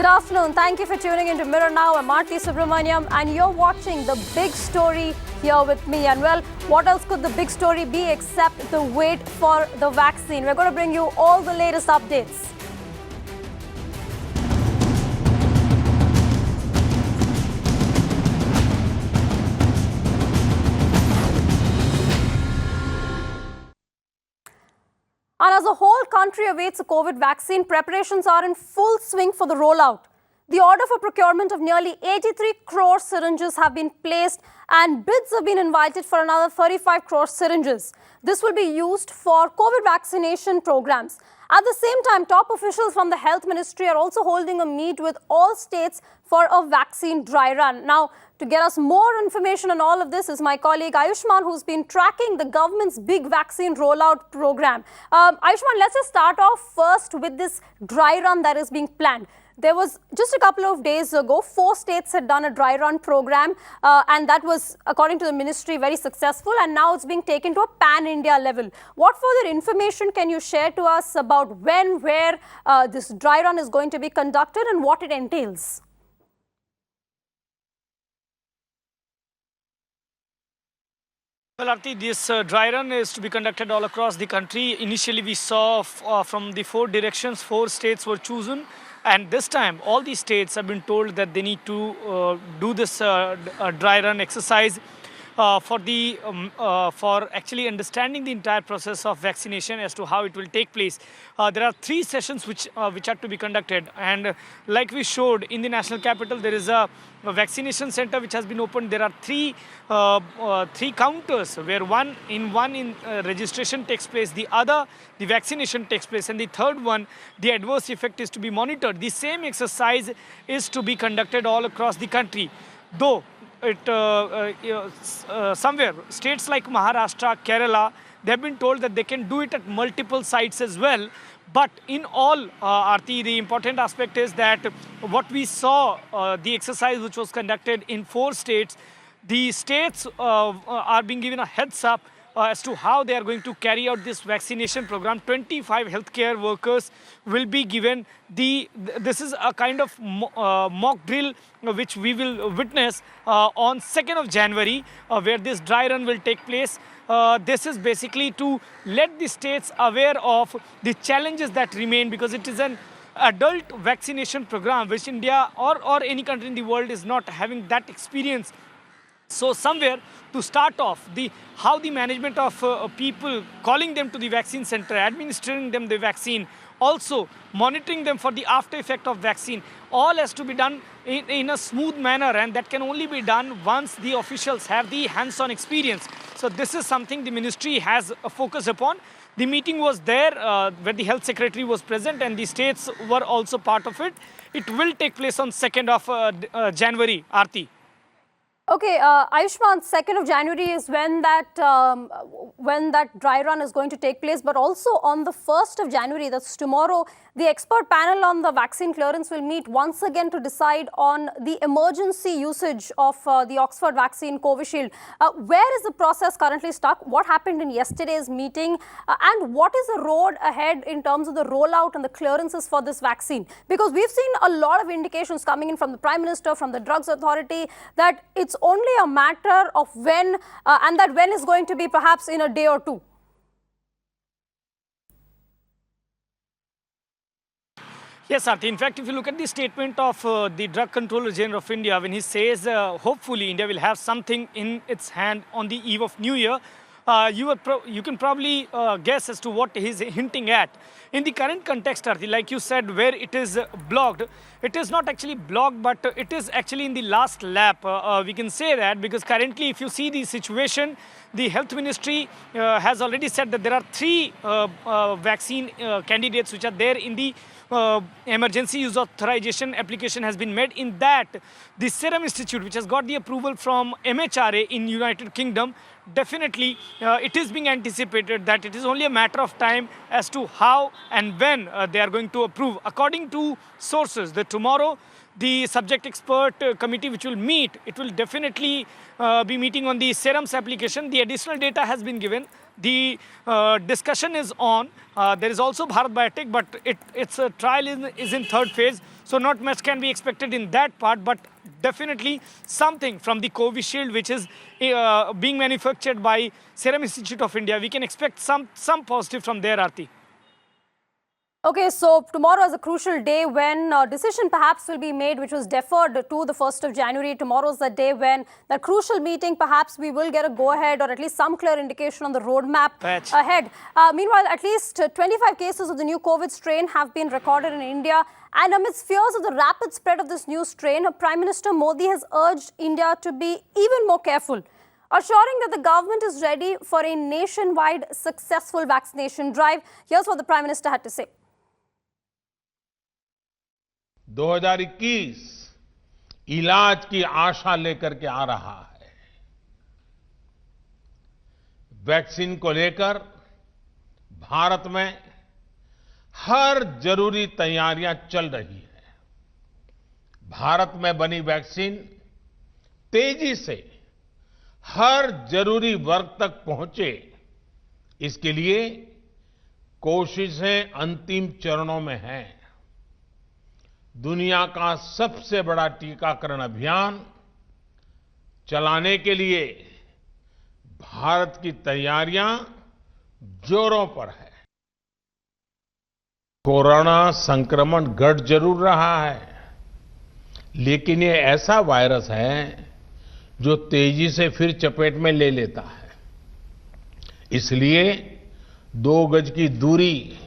Good afternoon. Thank you for tuning into Mirror Now. I'm Marty Subramaniam and you're watching the big story here with me. And well, what else could the big story be except the wait for the vaccine? We're going to bring you all the latest updates. And as the whole country awaits a COVID vaccine, preparations are in full swing for the rollout. The order for procurement of nearly 83 crore syringes have been placed and bids have been invited for another 35 crore syringes. This will be used for COVID vaccination programs. At the same time, top officials from the Health Ministry are also holding a meet with all states for a vaccine dry run. Now, to get us more information on all of this is my colleague Ayushman, who's been tracking the government's big vaccine rollout program. Ayushman, let's just start off first with this dry run that is being planned. There was just a couple of days ago, 4 states had done a dry run program and that was, according to the ministry, very successful, and now it's being taken to a pan-India level. What further information can you share to us about when, where this dry run is going to be conducted and what it entails? Well, Arti, this dry run is to be conducted all across the country. Initially, we saw from the 4 directions, 4 states were chosen. And this time, all these states have been told that they need to do this dry run exercise for actually understanding the entire process of vaccination as to how it will take place. There are 3 sessions which are to be conducted, and like we showed in the national capital, there is a vaccination center which has been opened. There are 3 counters where one in registration takes place, the other the vaccination takes place, and the third one the adverse effect is to be monitored. The same exercise is to be conducted all across the country, though somewhere states like Maharashtra, Kerala, they have been told that they can do it at multiple sites as well. But in all, Aarti, the important aspect is that what we saw, the exercise which was conducted in 4 states, the states are being given a heads up as to how they are going to carry out this vaccination program. 25 healthcare workers will be given. This is a kind of mock drill which we will witness on 2nd of January, where this dry run will take place. This is basically to let the states aware of the challenges that remain, because it is an adult vaccination program which India or any country in the world is not having that experience. So somewhere to start off, how the management of people, calling them to the vaccine center, administering them the vaccine, also monitoring them for the after effect of vaccine, all has to be done in a smooth manner, and that can only be done once the officials have the hands-on experience. So this is something the ministry has focused upon. The meeting was there where the health secretary was present and the states were also part of it. It will take place on 2nd of January, Aarti. Okay, Ayushman, 2nd of January is when that dry run is going to take place, but also on the 1st of January, that's tomorrow, the expert panel on the vaccine clearance will meet once again to decide on the emergency usage of the Oxford vaccine Covishield. Where is the process currently stuck? What happened in yesterday's meeting? And what is the road ahead in terms of the rollout and the clearances for this vaccine? Because we've seen a lot of indications coming in from the Prime Minister, from the Drugs Authority, that it's only a matter of when, and that when is going to be perhaps in a day or 2. Yes, Aarti. In fact, if you look at the statement of the Drug Controller General of India, when he says hopefully India will have something in its hand on the eve of New Year, you can probably guess as to what he's hinting at. In the current context, Aarti, like you said, where it is blocked, it is not actually blocked, but it is actually in the last lap. We can say that because currently, if you see the situation, the Health Ministry has already said that there are 3 vaccine candidates which are there in the emergency use authorization application has been made. In that, the Serum Institute, which has got the approval from MHRA in United Kingdom, definitely it is being anticipated that it is only a matter of time as to how and when they are going to approve. According to sources, that tomorrow the subject expert committee which will meet, it will definitely be meeting on the serums application. The additional data has been given. The discussion is on. There is also Bharat Biotech, but its trial is in 3rd phase. So not much can be expected in that part, but definitely something from the Covishield, which is being manufactured by Serum Institute of India. We can expect some positive from there, Aarti. Okay, so tomorrow is a crucial day when a decision perhaps will be made, which was deferred to the 1st of January. Tomorrow is the day when that crucial meeting, perhaps we will get a go-ahead or at least some clear indication on the roadmap ahead. Meanwhile, at least 25 cases of the new COVID strain have been recorded in India. And amidst fears of the rapid spread of this new strain, Prime Minister Modi has urged India to be even more careful, assuring that the government is ready for a nationwide successful vaccination drive. Here's what the Prime Minister had to say. 2021 इलाज की आशा लेकर के आ रहा है। Vaccine को लेकर भारत में हर जरूरी तैयारियां चल रही हैं। भारत में बनी वैक्सीन तेजी से हर जरूरी वर्ग तक पहुंचे, इसके लिए कोशिशें अंतिम चरणों में हैं। दुनिया का सबसे बड़ा टीकाकरण अभियान चलाने के लिए भारत की तैयारियां जोरों पर है। कोरोना संक्रमण घट जरूर रहा है, लेकिन ये ऐसा वायरस है जो तेजी से फिर चपेट में ले लेता है। इसलिए 2 गज की दूरी,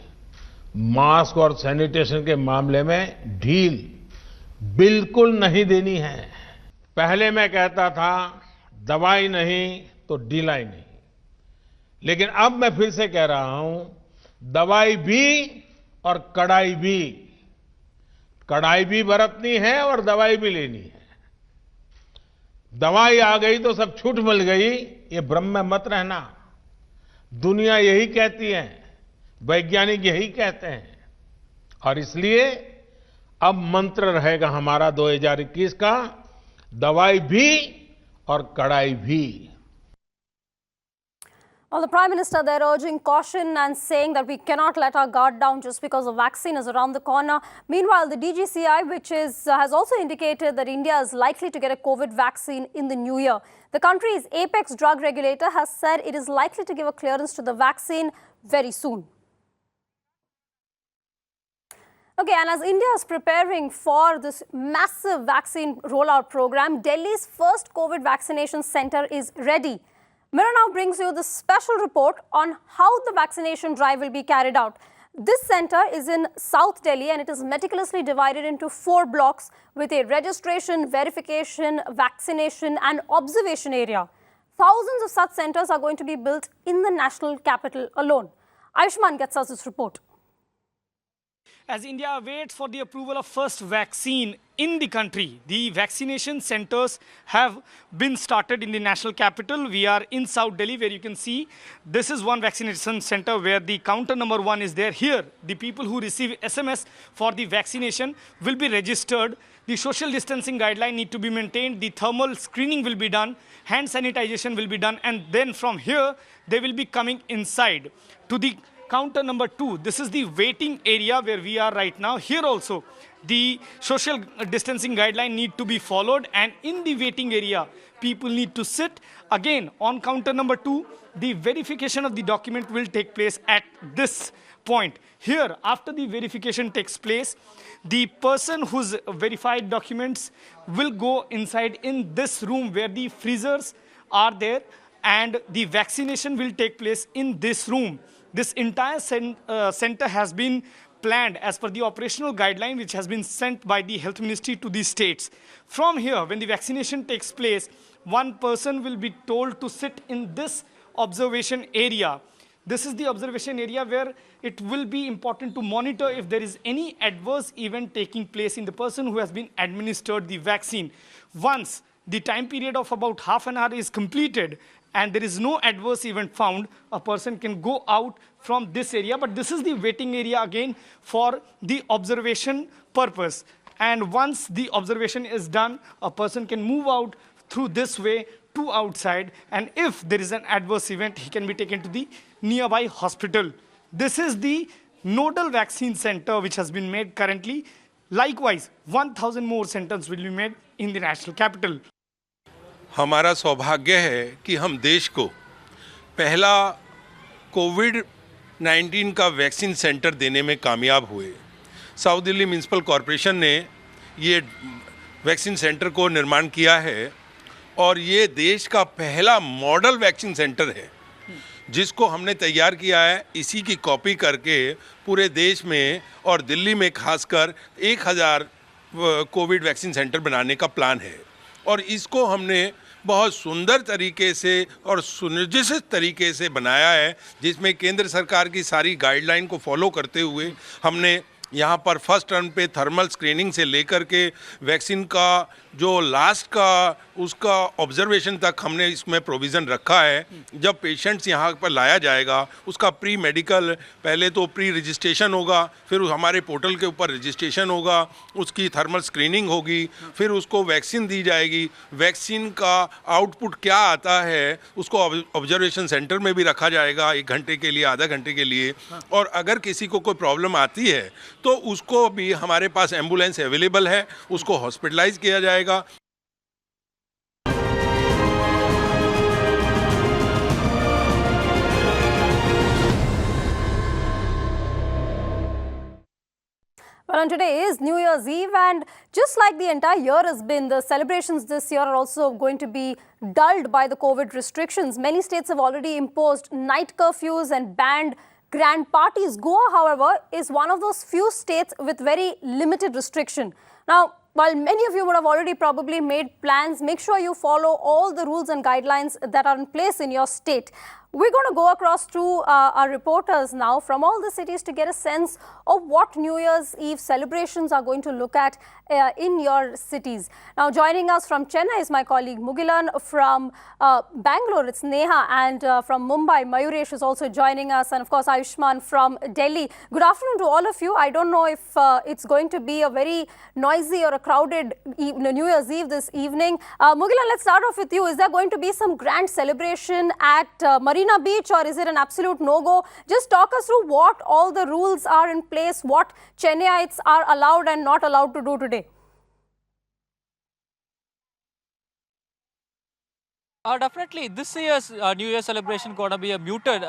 मास्क और सैनिटेशन के मामले में ढील बिल्कुल नहीं देनी है। पहले मैं कहता था दवाई नहीं तो ढिलाई नहीं, लेकिन अब मैं फिर से कह रहा हूं, दवाई भी और कड़ाई भी। कड़ाई भी बरतनी है और दवाई भी लेनी है। दवाई आ गई तो सब छूट मिल गई, ये भ्रम में मत रहना। दुनिया यही कहती है, वैज्ञानिक यही कहते हैं, और इसलिए अब मंत्र रहेगा हमारा 2021 का, दवाई भी और कड़ाई भी। Well, the Prime Minister there urging caution and saying that we cannot let our guard down just because the vaccine is around the corner. Meanwhile, the DGCI, which has also indicated that India is likely to get a COVID vaccine in the new year. The country's apex drug regulator has said it is likely to give a clearance to the vaccine very soon. Okay, and as India is preparing for this massive vaccine rollout program, Delhi's first COVID vaccination center is ready. Mira now brings you this special report on how the vaccination drive will be carried out. This center is in South Delhi and it is meticulously divided into 4 blocks with a registration, verification, vaccination and observation area. Thousands of such centers are going to be built in the national capital alone. Ayushman gets us this report. As India waits for the approval of first vaccine in the country, the vaccination centers have been started in the national capital. We are in South Delhi, where you can see this is one vaccination center where the counter number 1 is there. Here, the people who receive SMS for the vaccination will be registered. The social distancing guideline need to be maintained. The thermal screening will be done. Hand sanitization will be done. And then from here, they will be coming inside to the counter number 2. This is the waiting area where we are right now. Here also, the social distancing guideline need to be followed, and in the waiting area, people need to sit. Again, on counter number 2, the verification of the document will take place at this point. Here, after the verification takes place, the person whose verified documents will go inside in this room where the freezers are there, and the vaccination will take place in this room. This entire center has been planned as per the operational guideline which has been sent by the Health Ministry to the states. From here, when the vaccination takes place, one person will be told to sit in this observation area. This is the observation area where it will be important to monitor if there is any adverse event taking place in the person who has been administered the vaccine. Once the time period of about half an hour is completed and there is no adverse event found, a person can go out from this area. But this is the waiting area again for the observation purpose. And once the observation is done, a person can move out through this way to outside. And if there is an adverse event, he can be taken to the nearby hospital. This is the nodal vaccine center which has been made currently Likewise, 1,000 more centers will be made in the national capital. हमारा सौभाग्य है कि हम देश को पहला कोविड-19 का vaccine centre देने में कामयाब हुए। साउथ दिल्ली म्युनिसिपल कॉरपोरेशन ने ये वैक्सीन सेंटर को निर्माण किया है और ये देश का पहला मॉडल वैक्सीन सेंटर है जिसको हमने तैयार किया है। इसी की कॉपी करके पूरे देश में और दिल्ली में खासकर 1000 कोविड वैक्सीन सेंटर बनाने का प्लान है और इसको हमने बहुत सुंदर तरीके से और सुनियोजित तरीके से बनाया है, जिसमें केंद्र सरकार की सारी गाइडलाइन को फॉलो करते हुए हमने यहाँ पर फर्स्ट रन पे थर्मल स्क्रीनिंग से लेकर के वैक्सीन का जो लास्ट का उसका ऑब्जर्वेशन तक हमने इसमें प्रोविज़न रखा है। जब पेशेंट्स यहाँ पर लाया जाएगा उसका प्री मेडिकल पहले तो प्री रजिस्ट्रेशन होगा, फिर हमारे पोर्टल के ऊपर रजिस्ट्रेशन होगा, उसकी थर्मल स्क्रीनिंग होगी, फिर उसको वैक्सीन दी जाएगी। वैक्सीन का आउटपुट क्या आता है उसको ऑब्जर्वेशन सेंटर में भी रखा जाएगा 1 घंटे के लिए, आधा घंटे के लिए। और अगर किसी को कोई प्रॉब्लम आती है तो उसको भी हमारे पास एम्बुलेंस अवेलेबल है, उसको हॉस्पिटलाइज किया जाएगा। Well, and today is New Year's Eve, and just like the entire year has been, the celebrations this year are also going to be dulled by the COVID restrictions. Many states have already imposed night curfews and banned grand parties. Goa, however, is one of those few states with very limited restriction. Now, while many of you would have already probably made plans, make sure you follow all the rules and guidelines that are in place in your state. We're going to go across to our reporters now from all the cities to get a sense of what New Year's Eve celebrations are going to look at in your cities. Now, joining us from Chennai is my colleague Mugilan, from Bangalore it's Neha, and from Mumbai Mayuresh is also joining us, and of course Ayushman from Delhi. Good afternoon to all of you. I don't know if it's going to be a very noisy or a crowded New Year's Eve this evening. Mugilan, let's start off with you. Is there going to be some grand celebration at Marina Beach, or is it an absolute no-go? Just talk us through what all the rules are in place, what Chennaiites are allowed and not allowed to do today. Definitely, this year's New Year celebration going to be a muted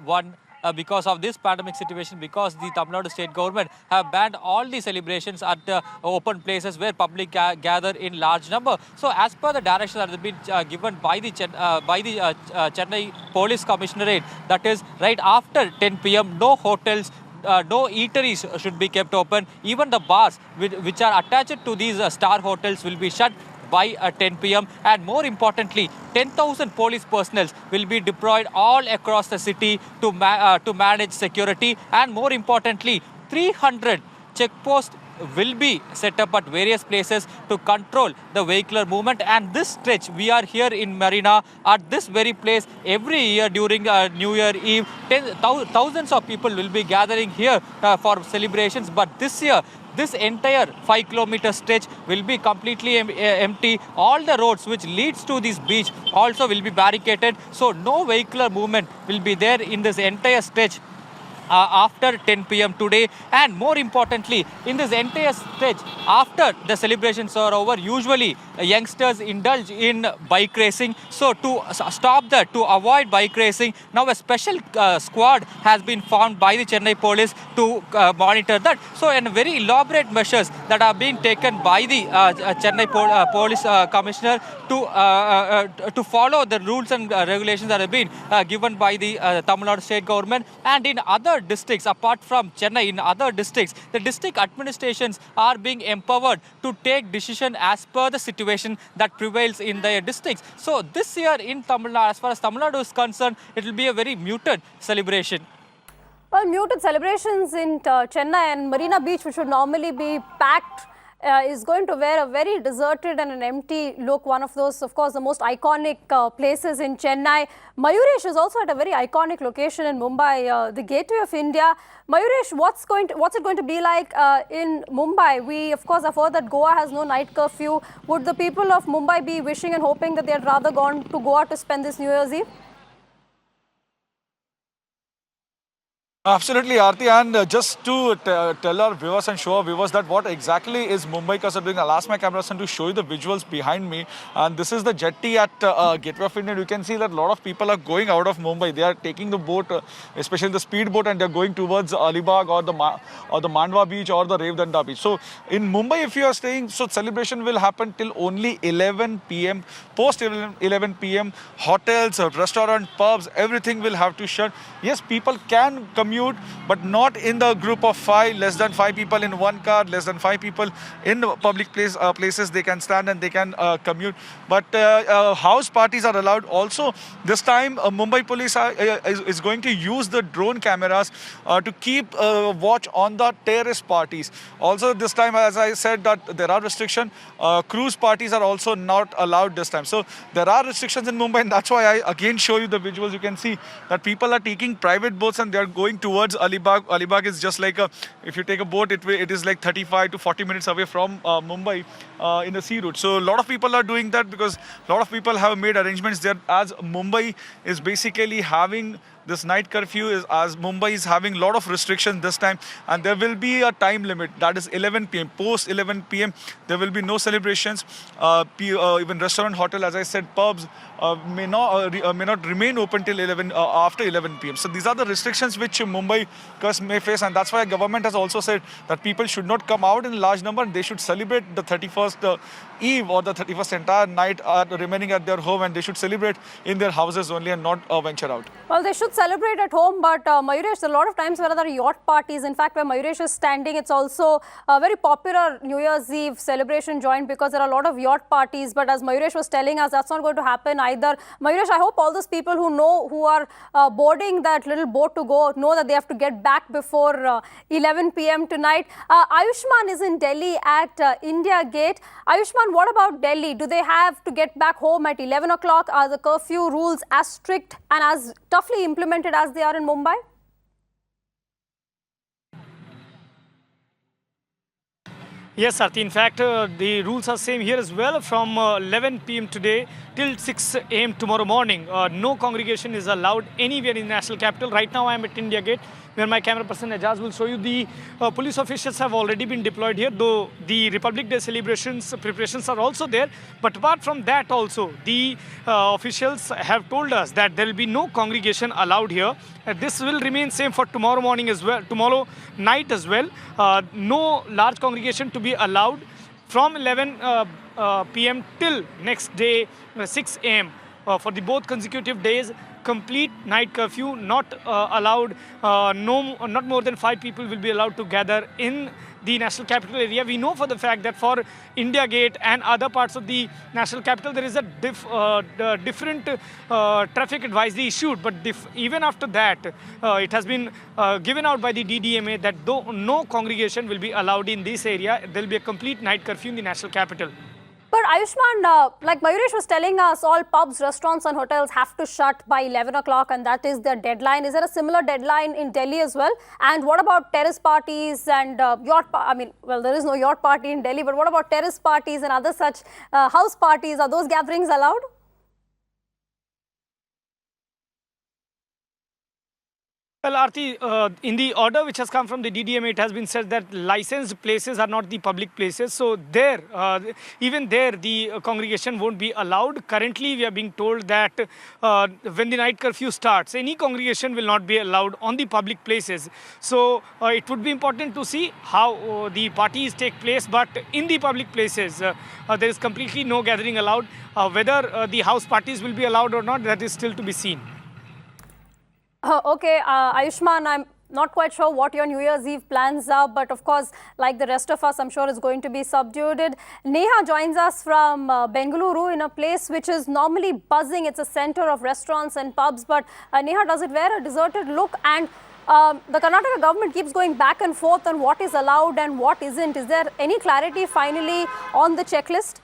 one. Because of this pandemic situation, because the Tamil Nadu state government have banned all the celebrations at open places where public gather in large number. So, as per the directions that have been given by the Chennai Police Commissionerate, that is right after 10 p.m, no hotels, no eateries should be kept open. Even the bars which are attached to these star hotels will be shut by 10 p.m. and more importantly 10,000 police personnel will be deployed all across the city to manage security, and more importantly 300 checkposts will be set up at various places to control the vehicular movement. And this stretch, we are here in Marina at this very place every year during New Year Eve. Thousands of people will be gathering here for celebrations, but this year this entire 5-kilometer stretch will be completely empty. All the roads which leads to this beach also will be barricaded, so no vehicular movement will be there in this entire stretch after 10 p.m. today. And more importantly, in this entire stretch, after the celebrations are over, usually youngsters indulge in bike racing. So to stop that, to avoid bike racing, now a special squad has been formed by the Chennai police to monitor that. So in very elaborate measures that are being taken by the Chennai police commissioner to follow the rules and regulations that have been given by the Tamil Nadu state government. And in other districts, apart from Chennai, in other districts, the district administrations are being empowered to take decision as per the situation that prevails in their districts. So this year in Tamil Nadu, as far as Tamil Nadu is concerned, it will be a very muted celebration. Well, muted celebrations in Chennai, and Marina Beach, which would normally be packed, is going to wear a very deserted and an empty look. One of those, of course, the most iconic places in Chennai. Mayuresh is also at a very iconic location in Mumbai, the gateway of India. Mayuresh, what's it going to be like in Mumbai? We, of course, have heard that Goa has no night curfew. Would the people of Mumbai be wishing and hoping that they had rather gone to Goa to spend this New Year's Eve? Absolutely, Aarti, and just to tell our viewers and show our viewers that what exactly is Mumbai Kasar doing, I'll ask my camera person to show you the visuals behind me. And this is the jetty at Gateway of India. You can see that a lot of people are going out of Mumbai. They are taking the boat, especially the speed boat, and they're going towards Alibag or the Mandwa beach or the Revdanda beach. So in Mumbai, if you are staying, so celebration will happen till only 11 p.m. Post 11 p.m. hotels, restaurant, pubs, everything will have to shut. Yes, people can commute, but not in the group of 5, less than 5 people in one car, less than 5 people in public places. They can stand and they can commute. But house parties are allowed. Also, this time Mumbai police is going to use the drone cameras to keep watch on the terrace parties. Also, this time, as I said, that there are restrictions. Cruise parties are also not allowed this time. So there are restrictions in Mumbai, and that's why I again show you the visuals. You can see that people are taking private boats and they are going towards Alibag. Alibag is just like if you take a boat, it is like 35 to 40 minutes away from Mumbai in the sea route. So a lot of people are doing that because a lot of people have made arrangements there, as Mumbai is basically having this night curfew, as Mumbai is having a lot of restrictions this time, and there will be a time limit, that is 11 p.m. Post 11 p.m. there will be no celebrations. Even restaurant, hotel, as I said, pubs may not remain open till after 11 p.m. So these are the restrictions which Mumbai may face, and that's why government has also said that people should not come out in large number. They should celebrate the 31st eve or the 31st entire night remaining at their home, and they should celebrate in their houses only and not venture out. Well, they should celebrate at home, but Mayuresh, a lot of times where there are yacht parties, in fact, where Mayuresh is standing, it's also a very popular New Year's Eve celebration joint because there are a lot of yacht parties. But as Mayuresh was telling us, that's not going to happen either. Mayuresh, I hope all those people who are boarding that little boat to go know that they have to get back before 11 p.m. tonight. Ayushman is in Delhi at India Gate. Ayushman, what about Delhi? Do they have to get back home at 11 o'clock? Are the curfew rules as strict and as toughly implemented as they are in Mumbai? Yes, Arti. In fact, the rules are same here as well. From 11 p.m. today till 6 a.m. tomorrow morning, no congregation is allowed anywhere in the national capital. Right now, I am at India Gate, where my camera person Ajaz will show you. The police officials have already been deployed here, though the Republic Day celebrations preparations are also there. But apart from that also, the officials have told us that there will be no congregation allowed here. This will remain same for tomorrow morning as well, tomorrow night as well. No large congregation to be allowed from 11 p.m. till next day 6 a.m. For the both consecutive days. Complete night curfew, not allowed. Not more than 5 people will be allowed to gather in the national capital area. We know for the fact that for India Gate and other parts of the national capital, there is a different traffic advisory issued. But even after that, it has been given out by the DDMA that though no congregation will be allowed in this area, there will be a complete night curfew in the national capital. But Ayushman, like Mayuresh was telling us, all pubs, restaurants and hotels have to shut by 11 o'clock, and that is the deadline. Is there a similar deadline in Delhi as well? And what about terrace parties and there is no yacht party in Delhi, but what about terrace parties and other such house parties? Are those gatherings allowed? Well, Arti, in the order which has come from the DDMA, it has been said that licensed places are not the public places. So there, even there, the congregation won't be allowed. Currently, we are being told that when the night curfew starts, any congregation will not be allowed on the public places. So it would be important to see how the parties take place. But in the public places, there is completely no gathering allowed. Whether the house parties will be allowed or not, that is still to be seen. Okay, Ayushman, I'm not quite sure what your New Year's Eve plans are, but of course, like the rest of us, I'm sure it's going to be subdued. Neha joins us from Bengaluru in a place which is normally buzzing. It's a center of restaurants and pubs, but Neha, does it wear a deserted look? And the Karnataka government keeps going back and forth on what is allowed and what isn't. Is there any clarity finally on the checklist?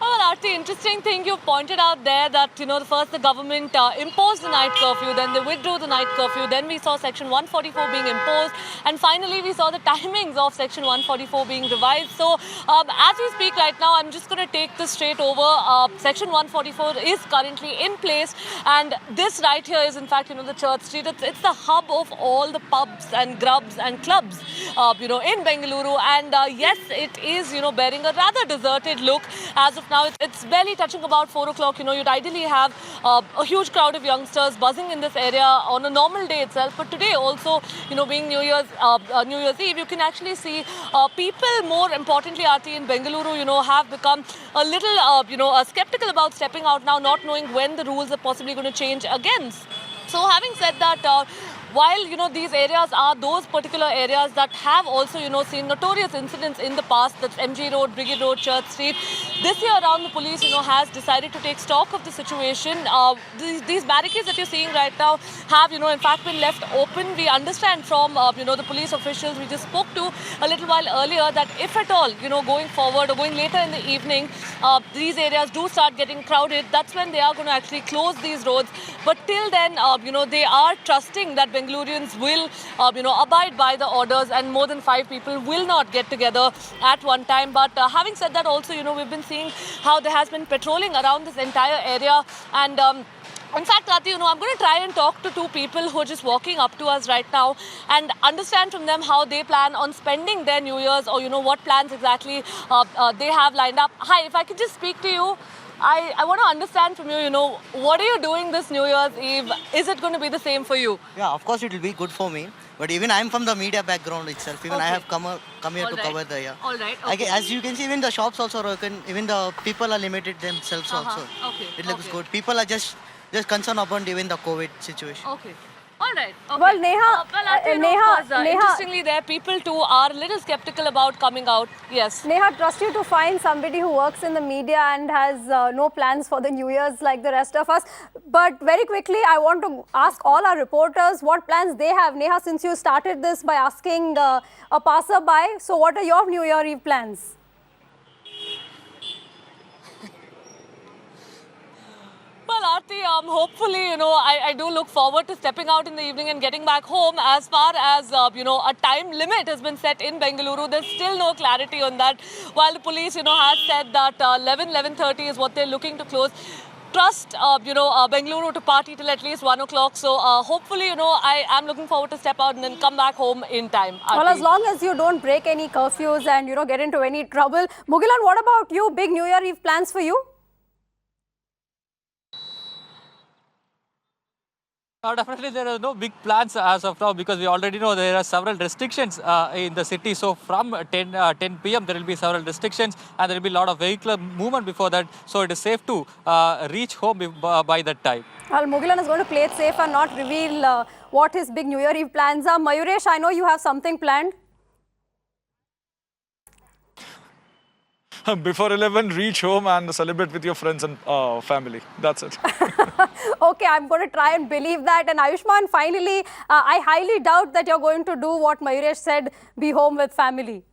Well, Aarti, interesting thing you pointed out there that, first the government imposed the night curfew, then they withdrew the night curfew, then we saw Section 144 being imposed, and finally we saw the timings of Section 144 being revised. So, as we speak right now, I'm just going to take this straight over. Section 144 is currently in place, and this right here is, in fact, the Church Street. It's the hub of all the pubs and grubs and clubs, in Bengaluru, and yes, it is, bearing a rather deserted look. As of now, it's barely touching about 4 o'clock. You'd ideally have a huge crowd of youngsters buzzing in this area on a normal day itself. But today also, being New Year's Eve, you can actually see people, more importantly, Aarti, in Bengaluru, have become a little, skeptical about stepping out now, not knowing when the rules are possibly going to change again. So having said that, while, these areas are those particular areas that have also, seen notorious incidents in the past, that's MG Road, Brigade Road, Church Street, this year around the police, has decided to take stock of the situation. These barricades that you're seeing right now have, in fact, been left open. We understand from, the police officials we just spoke to a little while earlier that if at all, going forward or going later in the evening, these areas do start getting crowded, that's when they are going to actually close these roads. But till then, they are trusting that Bengalurians will, abide by the orders, and more than 5 people will not get together at one time. But having said that also, we've been seeing how there has been patrolling around this entire area. And in fact, Aarti, I'm going to try and talk to 2 people who are just walking up to us right now and understand from them how they plan on spending their New Year's, or, what plans exactly they have lined up. Hi, if I could just speak to you. I want to understand from you, what are you doing this New Year's Eve? Is it going to be the same for you? Yeah, of course it will be good for me. But even I'm from the media background itself. Even I have come here to cover the year. All right. Okay. As you can see, even the shops also are open. Even the people are limited themselves also. Okay. It looks good. People are just concerned about even the COVID situation. Okay. All right. Okay. Well, Neha, interestingly, there people too are a little skeptical about coming out. Yes. Neha, trust you to find somebody who works in the media and has no plans for the New Year's like the rest of us. But very quickly, I want to ask all our reporters what plans they have. Neha, since you started this by asking a passerby, so what are your New Year Eve plans? Well, Aarti, hopefully, I do look forward to stepping out in the evening and getting back home. As far as, a time limit has been set in Bengaluru, there's still no clarity on that. While the police, has said that 11:30 is what they're looking to close. Trust, Bengaluru to party till at least 1 o'clock. So hopefully, I am looking forward to step out and then come back home in time. Aarti. Well, as long as you don't break any curfews and, get into any trouble. Mugilan, what about you? Big New Year Eve plans for you? Definitely, there are no big plans as of now, because we already know there are several restrictions in the city. So from 10 p.m. there will be several restrictions, and there will be a lot of vehicular movement before that. So it is safe to reach home by that time. Well, Mugilan is going to play it safe and not reveal what his big New Year Eve plans are. Mayuresh, I know you have something planned. Before 11, reach home and celebrate with your friends and family. That's it. Okay, I'm going to try and believe that. And Ayushman, finally, I highly doubt that you're going to do what Mayuresh said, be home with family.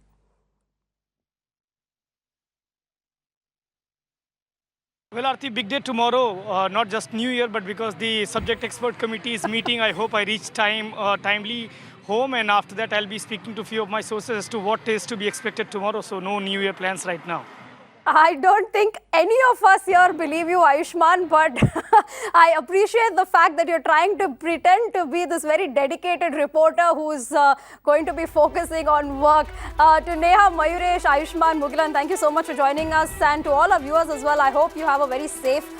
Well, Aarti, big day tomorrow, not just New Year, but because the subject expert committee is meeting, I hope I reach timely home, and after that I'll be speaking to a few of my sources as to what is to be expected tomorrow. So no New Year plans right now. I don't think any of us here believe you, Ayushman, but I appreciate the fact that you're trying to pretend to be this very dedicated reporter who's going to be focusing on work. To Neha, Mayuresh, Ayushman, Mugilan, thank you so much for joining us, and to all our viewers as well. I hope you have a very safe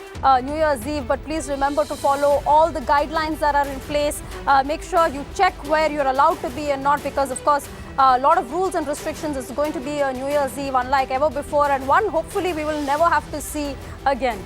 New Year's Eve, but please remember to follow all the guidelines that are in place. Make sure you check where you're allowed to be and not, because of course a lot of rules and restrictions. It's going to be a New Year's Eve unlike ever before, and one hopefully we will never have to see again.